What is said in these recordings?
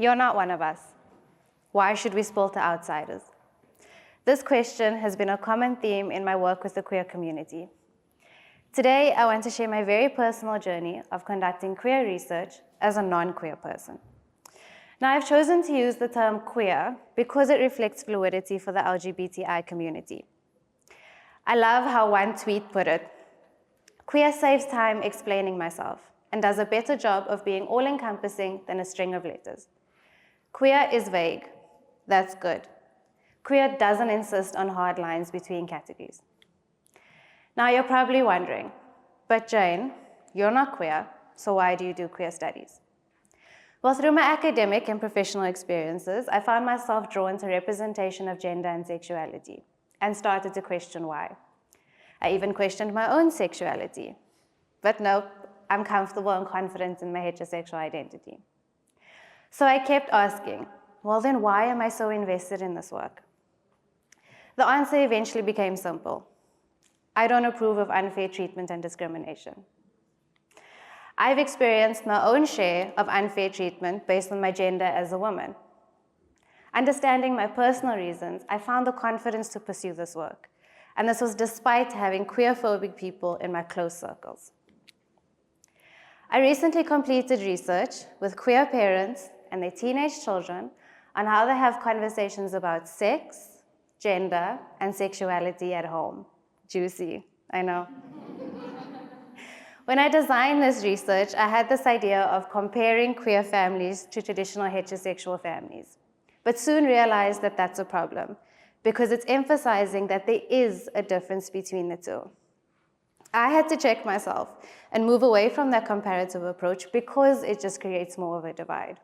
You're not one of us. Why should we spill to outsiders? This question has been a common theme in my work with the queer community. Today, I want to share my very personal journey of conducting queer research as a non-queer person. Now, I've chosen to use the term queer because it reflects fluidity for the LGBTI community. I love how one tweet put it, "Queer saves time explaining myself and does a better job of being all-encompassing than a string of letters. Queer is vague. That's good. Queer doesn't insist on hard lines between categories." Now, you're probably wondering, but Jane, you're not queer, so why do you do queer studies? Well, through my academic and professional experiences, I found myself drawn to representation of gender and sexuality and started to question why. I even questioned my own sexuality. But nope, I'm comfortable and confident in my heterosexual identity. So I kept asking, well then why am I so invested in this work? The answer eventually became simple. I don't approve of unfair treatment and discrimination. I've experienced my own share of unfair treatment based on my gender as a woman. Understanding my personal reasons, I found the confidence to pursue this work. And this was despite having queer-phobic people in my close circles. I recently completed research with queer parents and their teenage children on how they have conversations about sex, gender, and sexuality at home. Juicy, I know. When I designed this research, I had this idea of comparing queer families to traditional heterosexual families, but soon realized that that's a problem because it's emphasizing that there is a difference between the two. I had to check myself and move away from that comparative approach because it just creates more of a divide.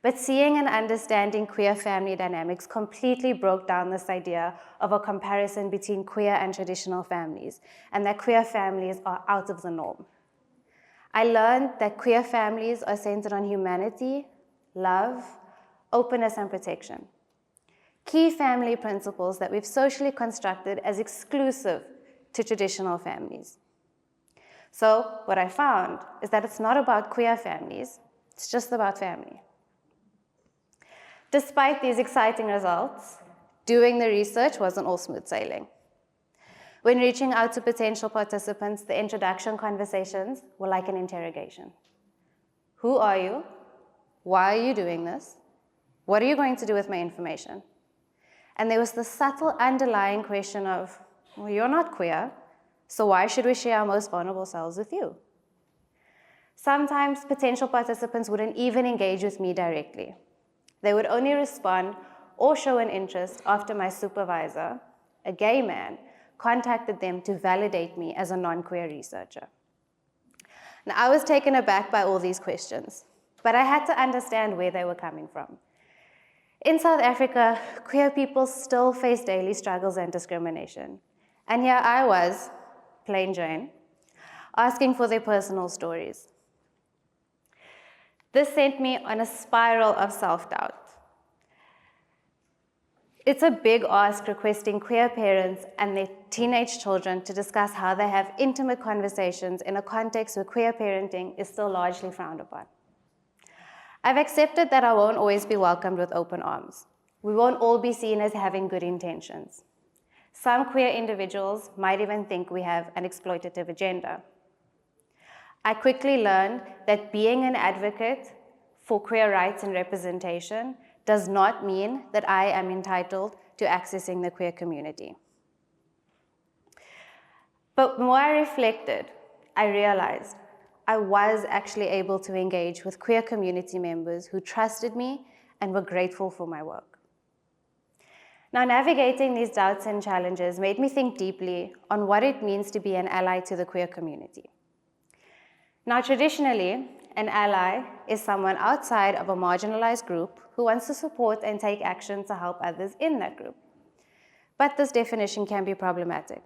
But seeing and understanding queer family dynamics completely broke down this idea of a comparison between queer and traditional families, and that queer families are out of the norm. I learned that queer families are centered on humanity, love, openness, and protection. Key family principles that we've socially constructed as exclusive to traditional families. So what I found is that it's not about queer families, it's just about family. Despite these exciting results, doing the research wasn't all smooth sailing. When reaching out to potential participants, the introduction conversations were like an interrogation. Who are you? Why are you doing this? What are you going to do with my information? And there was the subtle underlying question of, well, you're not queer, so why should we share our most vulnerable selves with you? Sometimes potential participants wouldn't even engage with me directly. They would only respond or show an interest after my supervisor, a gay man, contacted them to validate me as a non-queer researcher. Now, I was taken aback by all these questions, but I had to understand where they were coming from. In South Africa, queer people still face daily struggles and discrimination. And here I was, plain Jane, asking for their personal stories. This sent me on a spiral of self-doubt. It's a big ask requesting queer parents and their teenage children to discuss how they have intimate conversations in a context where queer parenting is still largely frowned upon. I've accepted that I won't always be welcomed with open arms. We won't all be seen as having good intentions. Some queer individuals might even think we have an exploitative agenda. I quickly learned that being an advocate for queer rights and representation does not mean that I am entitled to accessing the queer community. But the more I reflected, I realized I was actually able to engage with queer community members who trusted me and were grateful for my work. Now, navigating these doubts and challenges made me think deeply on what it means to be an ally to the queer community. Now, traditionally, an ally is someone outside of a marginalized group who wants to support and take action to help others in that group. But this definition can be problematic.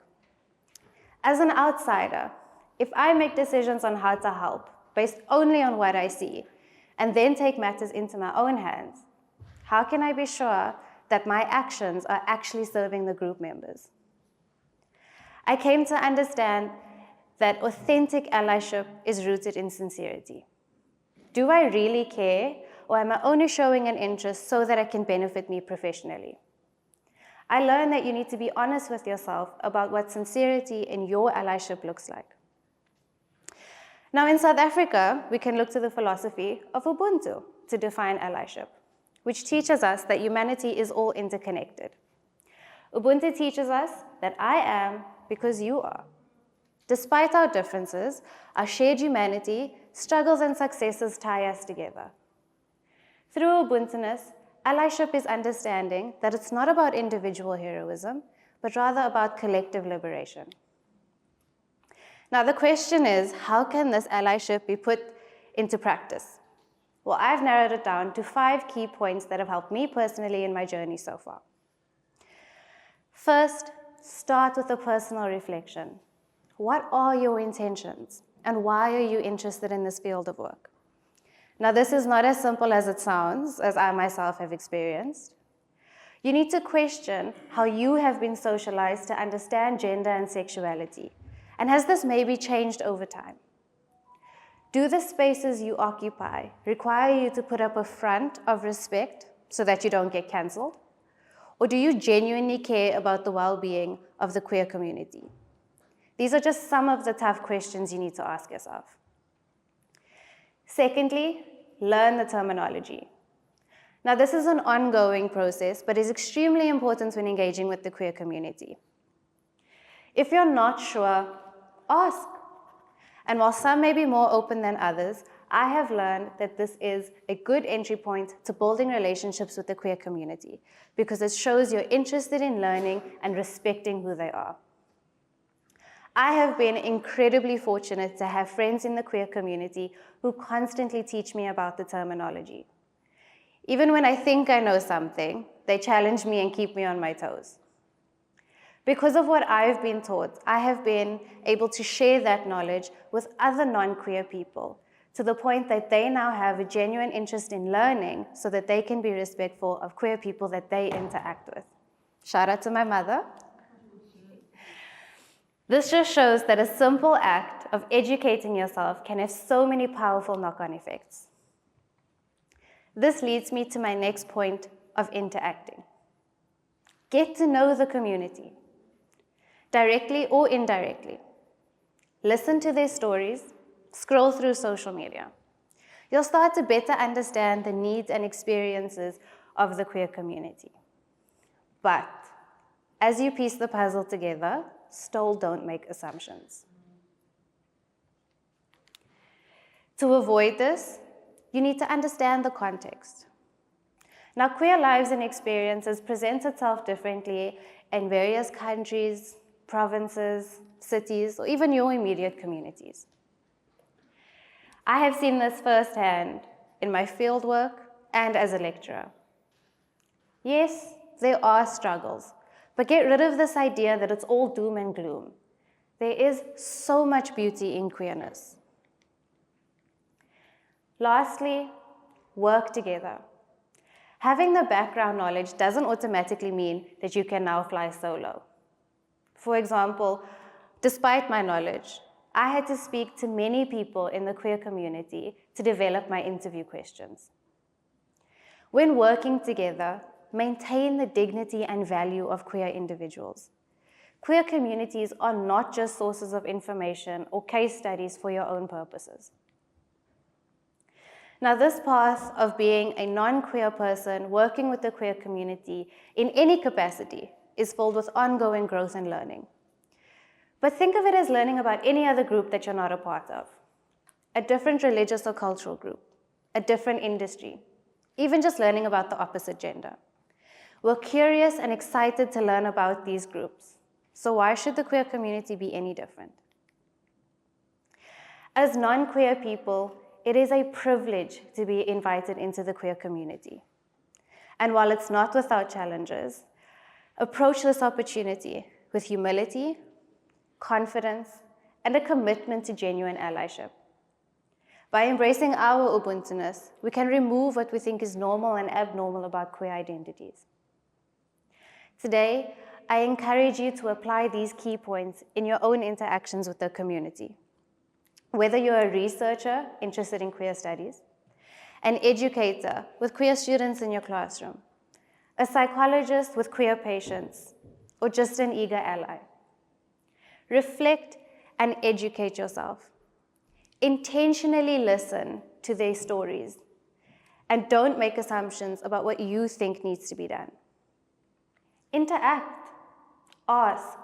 As an outsider, if I make decisions on how to help based only on what I see, and then take matters into my own hands, how can I be sure that my actions are actually serving the group members? I came to understand that authentic allyship is rooted in sincerity. Do I really care or am I only showing an interest so that it can benefit me professionally? I learned that you need to be honest with yourself about what sincerity in your allyship looks like. Now, in South Africa, we can look to the philosophy of Ubuntu to define allyship, which teaches us that humanity is all interconnected. Ubuntu teaches us that I am because you are. Despite our differences, our shared humanity, struggles and successes tie us together. Through Ubuntu-ness, allyship is understanding that it's not about individual heroism, but rather about collective liberation. Now, the question is, how can this allyship be put into practice? Well, I've narrowed it down to 5 key points that have helped me personally in my journey so far. First, start with a personal reflection. What are your intentions, and why are you interested in this field of work? Now, this is not as simple as it sounds, as I myself have experienced. You need to question how you have been socialized to understand gender and sexuality, and has this maybe changed over time? Do the spaces you occupy require you to put up a front of respect so that you don't get cancelled? Or do you genuinely care about the well-being of the queer community? These are just some of the tough questions you need to ask yourself. Secondly, learn the terminology. Now, this is an ongoing process, but is extremely important when engaging with the queer community. If you're not sure, ask. And while some may be more open than others, I have learned that this is a good entry point to building relationships with the queer community because it shows you're interested in learning and respecting who they are. I have been incredibly fortunate to have friends in the queer community who constantly teach me about the terminology. Even when I think I know something, they challenge me and keep me on my toes. Because of what I've been taught, I have been able to share that knowledge with other non-queer people to the point that they now have a genuine interest in learning so that they can be respectful of queer people that they interact with. Shout out to my mother. This just shows that a simple act of educating yourself can have so many powerful knock-on effects. This leads me to my next point of interacting. Get to know the community, directly or indirectly. Listen to their stories, scroll through social media. You'll start to better understand the needs and experiences of the queer community. But as you piece the puzzle together, still don't make assumptions. To avoid this, you need to understand the context. Now, queer lives and experiences present itself differently in various countries, provinces, cities, or even your immediate communities. I have seen this firsthand in my fieldwork and as a lecturer. Yes, there are struggles, but get rid of this idea that it's all doom and gloom. There is so much beauty in queerness. Lastly, work together. Having the background knowledge doesn't automatically mean that you can now fly solo. For example, despite my knowledge, I had to speak to many people in the queer community to develop my interview questions. When working together, maintain the dignity and value of queer individuals. Queer communities are not just sources of information or case studies for your own purposes. Now, this path of being a non-queer person working with the queer community in any capacity is filled with ongoing growth and learning. But think of it as learning about any other group that you're not a part of. A different religious or cultural group, a different industry, even just learning about the opposite gender. We're curious and excited to learn about these groups. So why should the queer community be any different? As non-queer people, it is a privilege to be invited into the queer community. And while it's not without challenges, approach this opportunity with humility, confidence, and a commitment to genuine allyship. By embracing our Ubuntu-ness, we can remove what we think is normal and abnormal about queer identities. Today, I encourage you to apply these key points in your own interactions with the community. Whether you're a researcher interested in queer studies, an educator with queer students in your classroom, a psychologist with queer patients, or just an eager ally. Reflect and educate yourself. Intentionally listen to their stories, and don't make assumptions about what you think needs to be done. Interact, ask,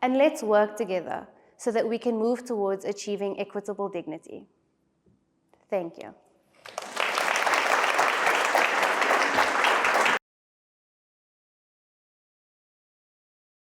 and let's work together so that we can move towards achieving equitable dignity. Thank you.